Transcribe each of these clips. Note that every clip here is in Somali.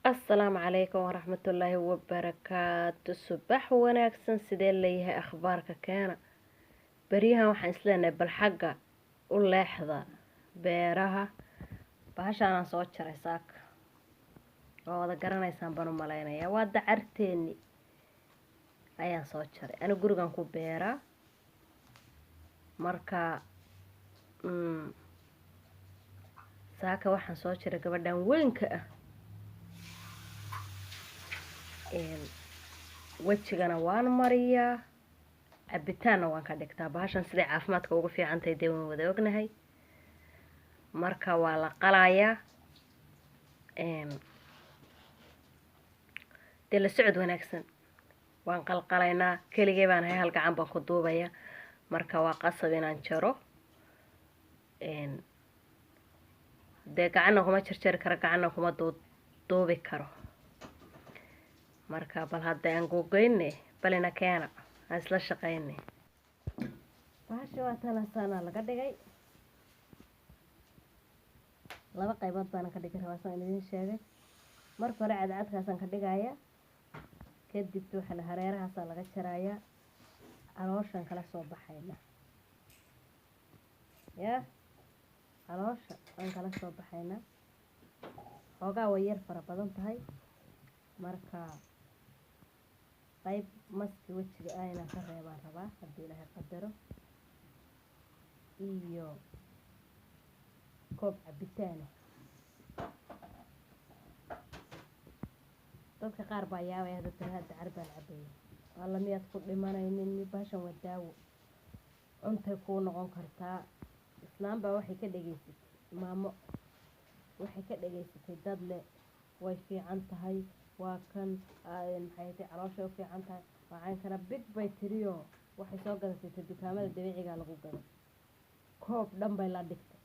السلام عليكم ورحمة الله وبركاته. صباح wanaagsan sidee leeyahay akhbaarka keena bariyahan waxaan isleenahay bal xagga u leexda beeraha bahashaan soo jaray saaka oo wada garanaysaan baan u maleynayaa waa dacarteeni ayaan soo jaray ana gurigan ku beeraa marka saaka waxaan soo jaray gabadhan weynka ah wajigana waan mariyaa cabitaanna waan ka dhigtaa bahashan siday caafimaadka ugu fiican tahay dee waan wada ognahay marka waa la qalayaa dee la socod wanaagsan waan qalqalaynaa keligay baan hay hal gacan baan ku duubaya marka waa qasab inaan jaro dee gacanna kuma jarjari karo gacanna kuma duubi karo marka bal hadda aan googeyne balina keena aan isla shaqeyne bahasha waa tan sana laga dhigay laba qaybood baan ka dhigi rabaa saan idin sheegay marka hore cadcadkaasaan ka dhigaya kadib waxa la hareerahaas laga jaraya calooshan kala soo baxayna caloosha aan kala soo baxayna xoogaa way yar fara badan tahay marka qayb maski wajiga ayna ka reebaan rabaa haddii ilaahay qadaro iyo koob cabitaan dadka qaar baa yaabay hadda dacar baan cabaya walla miyaad ku dhimanaynin bahashan waa daawo cuntay kuu noqon kartaa islaam baa waxay ka dhageysatay maamo waxay ka dhageysatay dad leh way fiican tahay waa kan maxay tahay caloosha u fiican tahay waxaan kana big bay tiriyo waxay soo gadatay dukaamada dabiiciga lagu gado koob dhan bay la dhigtay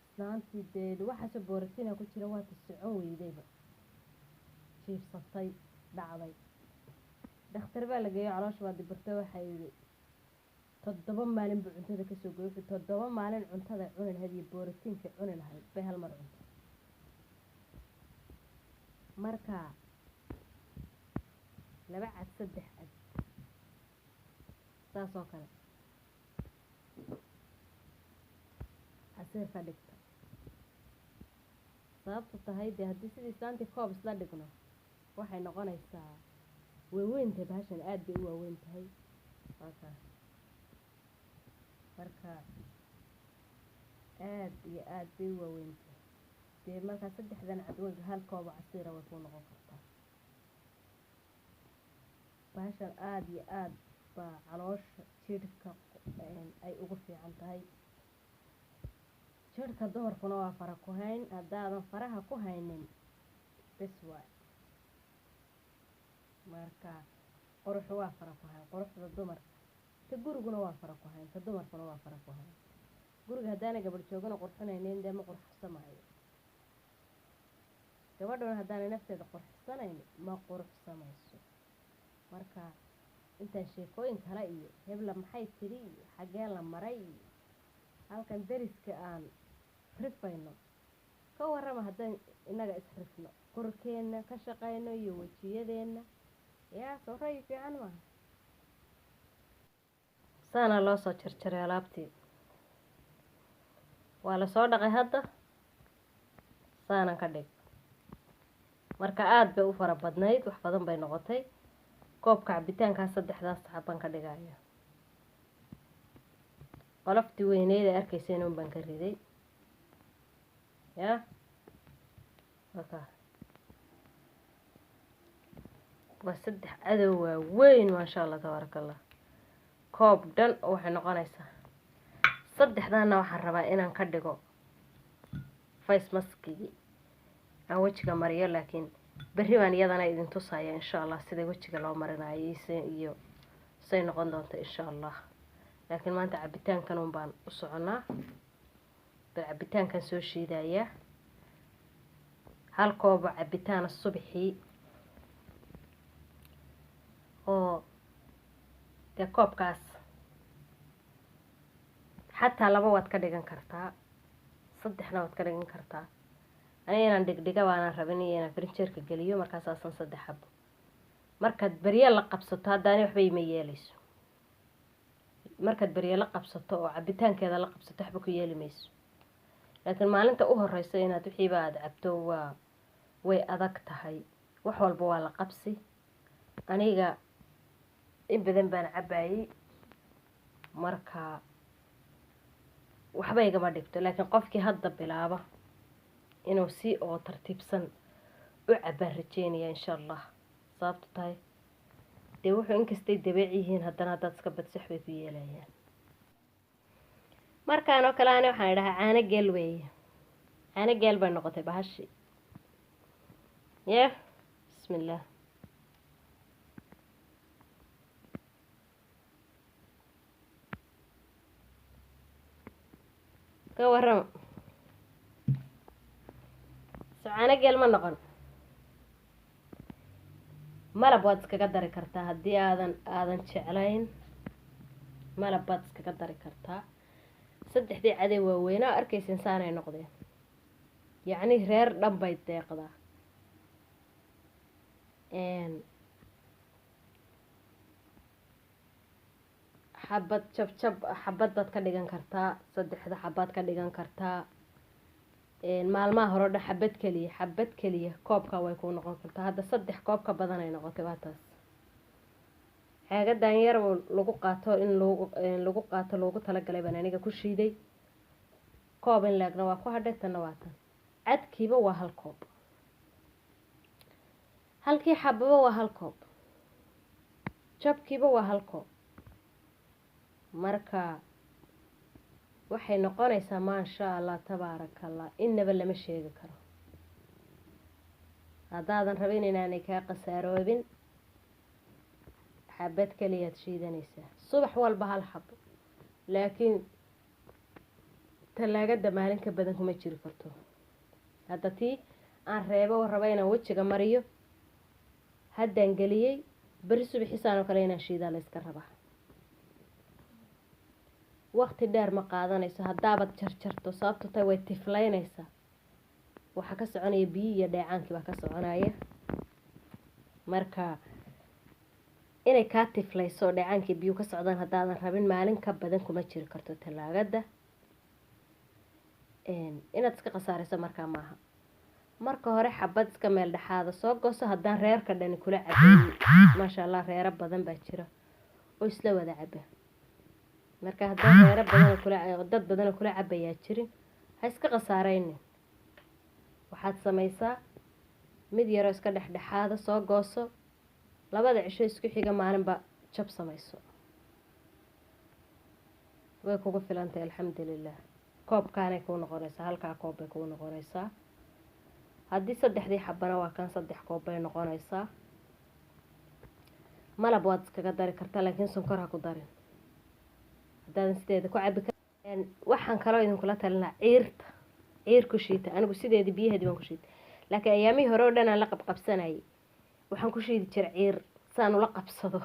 islaantii dee waxaasoo borotiin ku jira waa socon weydayba jiifsatay dhacday dhakhtar baa la geeyay caloosha waa dibirtay waxay yidhi 7 maalin buu cuntada kasoo gooyay 7 maalin cuntada cuni lahayd iyo borotiinka cuni lahayd bay hal mar cuntay marka 2 cad 3 cad saasoo kale casiir ka dhigta sababtu tahay dee haddii sidii islaantii koob isla dhigno waxay noqonaysaa waaweynta bahashan aad bay u waaweyn tahay marka aad iyo aad bay u waaweyn tahay dee markaa 3dan cadweyga hal koob casiira way ku noqon kartaa bahashan aad iyo aad baa caloosha jidhka ay ugu fiican tahay jidhka dumarkuna waa fara ku hayn haddaadan faraha ku haynin bes waay marka quruxu waa fara ku hayn quruxda dumarka ta guriguna waa fara ku hayn ta dumarkuna waa fara ku hayn guriga haddaanay gabadh joogana qurxinaynin dee ma qurxsamaayo gabadhuna haddaanay nafteeda qurxsanayn ma qurxsamayso marka intaan sheekooyin kale iyo hebla maxay tiri iyo xaggee la maray iyo halkan dariska aan rifayno ka warrama haddaan inaga isrifno korkeena ka shaqayno iyo wajiyadeena yaa soo ray fiican maaha saana loo soo jarjaray alaabtii waa la soo dhaqay hadda saanan ka dhig marka aad bay u fara badnayd wax badan bay noqotay koobka cabitaankaas 3daas xabban ka dhigaya qoloftii weyneyd ee arkayseen un baan ka riday waa 3 cadow waaweyn maasha allah tabaarakallah koob dhan waxay noqonaysaa 3daana waxaan rabaa inaan ka dhigo face maskigi aan wajiga mariyo laakiin berri baan iyadana idin tusaya insha allah sida wajiga loo marinayo iyo say noqon doonto insha allah laakiin maanta cabitaankan un baan u soconaa bal cabitaankan soo shiidaya hal koob cabitaan subaxii oo dee koobkaas xataa 2 waad ka dhigan kartaa 3na waad ka dhigan kartaa inaan dhigdhiga waana rabin inaan frinjeerka geliyo markaas aan 3 xabo markaad bariya la qabsato haddaani waxba ima yeelayso markaad bariya la qabsato oo cabitaankeeda la qabsato waxba ku yeeli mayso laakiin maalinta u horeysa inaad wixiiba aad cabto waa way adag tahay wax walba waa la qabsi aniga in badan baan cabayay marka waxba igama dhigto laakiin qofkii hadda bilaaba inuu si oo tartiibsan u cabaan rajeynaya insha Allah sababtu tahay dee wuxuu inkastay dabeec yihiin haddana haddaad iska badsax bay ku yeelayaan markaan oo kale ani waxaan idhahaa caano geel weeye caano geel bay noqotay bahashi yah bismillah ka warrama caano geel ma noqon malab waad iskaga dari kartaa haddii aadan jeclayn malab baad iskaga dari kartaa 3 caday waaweyn oo arkaysan saanay noqdeen yacni reer dhan bay deeqdaa xabad jab xabad baad ka dhigan kartaa 3 xabaad ka dhigan kartaa maalmaha hore dhan xabad kaliya koobka way ku noqon kartaa hadda 3 koob ka badan ay noqotay waa taas xeegadan yar oo lagu qaato in lagu qaato loogu talagalay baan aniga ku shiiday koob in laagna waa ku hadhay tan waa tan cadkiiba waa 1 koob halkii xababa waa 1 koob jabkiiba waa 1 koob marka waxay noqonaysaa ma sha Allah tabaarakallah inaba lama sheegi karo hadaadan rabin inaanay ka qasaaroobin xabad kaliya shiidanaysaa subax walba 1 xabo laakiin talaagada maalinka badan kuma jiri karto hadda tii aan reebo raba inaan wajiga mariyo haddaan galiyay bari subaxisaan oo kale inaan shiidaa la iska rabaa waqti dheer ma qaadanayso haddaabad jarjarto sababtoo tahay way tiflaynaysaa waxa ka soconaya biyo iyo dheecaankii baa ka soconaya marka inay ka tiflayso dheecaankii biyo ka socdaan haddaadan rabin maalin ka badan kuma jiri karto talaagada inaad iska qasaarayso markaa maaha marka hore xabad iska meel dhaxaada soo gooso haddaan reerka dhani kula cabeeyay maasha Allah reero badan baa jira oo isla wada caba marka haddaan reero badan kula dad badan kula cabayaa jirin ha iska qasaaraynin waxaad samaysaa mid yar oo iska dhexdhexaada soo gooso 2 cisho isku xiga maalinba jab samayso way kugu filantay alxamdulillah koobkaanay ku noqonaysaa halka koob bay ku noqonaysaa haddii 3 xabana waa kan 3 koob bay noqonaysaa malab waad iskaga dari kartaa laakiin sonkor ha ku darin haddaadan sideeda ku cabi waxaan kaloo idin kula talinaa ciir ku shiita anigu sideeda biyaheedi baan ku shiita laakiin ayaamihii hore oo dhan aan la qabsanayay waxaan ku shiidi jiray ciir saan ula qabsado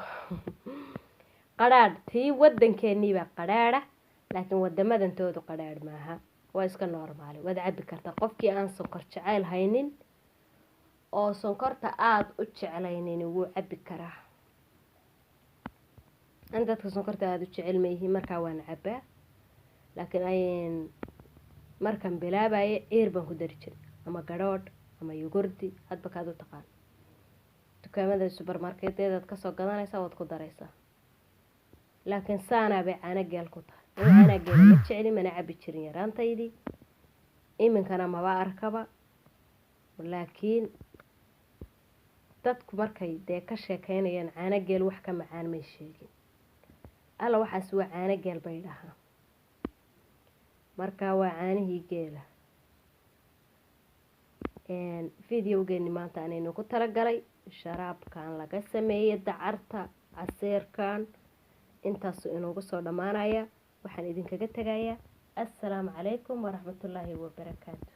qadhaadh tii wadankeennii baa qadhaadha laakiin wadamadantoodu qadhaadh maaha waa iska normaal waad cabi kartaa qofkii aan sonkor jecel haynin oo sonkorta aad u jeclaynin wuu cabi karaa dadka sonkorta aad u jecel ma yihiin markaa waan cabaa laakiin markaan bilaabaye ciir baan ku dari jiray ama gadhoodh ama yogurdi hadba kaad u taqaan dukaamada supermarketedaad ka soo gadanaysaa waad ku daraysaa laakiin saana bay caano geel ku tahay caano geel ma jecli mana cabi jirin yaraantaydii iminkana maba arkaba laakiin dadku markay dee ka sheekaynayaan caano geel wax ka macaan may sheegin alla waxaas waa caano geel bay dhahaa marka waa caanihii geela videogeeni maanta aanaynu ku talagalay sharaabkan laga sameeyay dacarta casiirkan intaas inoogu soo dhamaanaya waxaan idinkaga tagayaa assalaamu calaykum waraxmatullaahi wabarakaatu